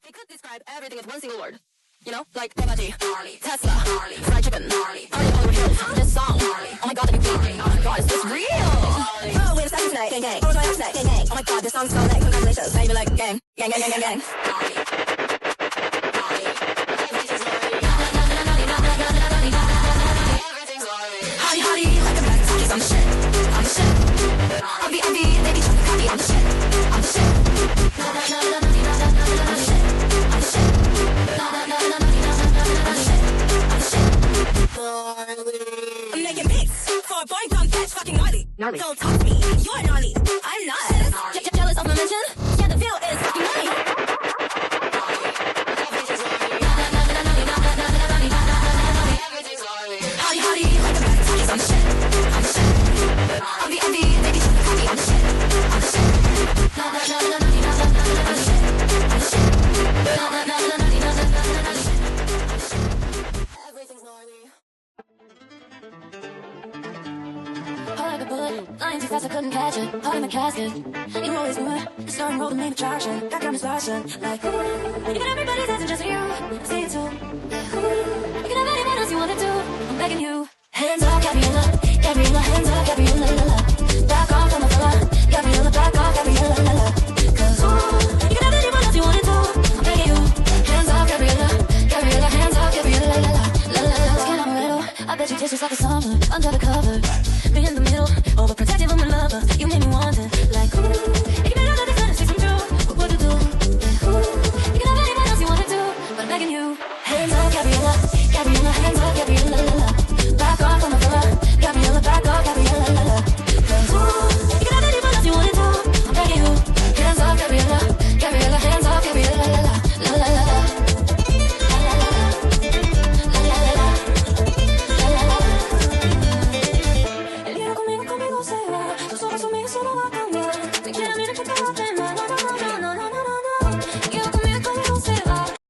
They could describe everything in one single word. You know, like Bugatti, Tesla, fried chicken, party all over hills, this song. Oh my god, the new beat. Oh my god, is this real? Oh, we're the tonight, gang gang. Oh, my tonight, gang gang. Oh my god, this song's so lit. Congratulations. Now you be like, gang, gang, gang, gang, gang, gang. Hottie, hottie, like a black cookies, I'm the shit. I'm the shit. Envy, baby, try to copy, I'm the shit. I'm the shit. I'm the shit. I'm the shit. I'm making beats for a boy dumb bitch fucking gnarly. Don't talk to me, you're gnarly. I'm not. Jealous of my mention? Yeah, the view is fucking gnarly. Hottie, hottie, like a bag of cookies, I'm the shit. I'm the shit. Envy, baby, try to copy, I'm the shit. I'm the shit. I'm the shit. I'm the shit. Everything's gnarly. Hard like a bullet, flying too fast I couldn't catch it. Hard in my casket, you always knew it. The starting role, the main attraction. That got me splashing like you got everybody's dancing just for you. I see it too. Yeah. You can have anyone else you wanna do. I'm begging you. Hands up, Gabriella, Gabriella, hands up, Gabriella, la la. Back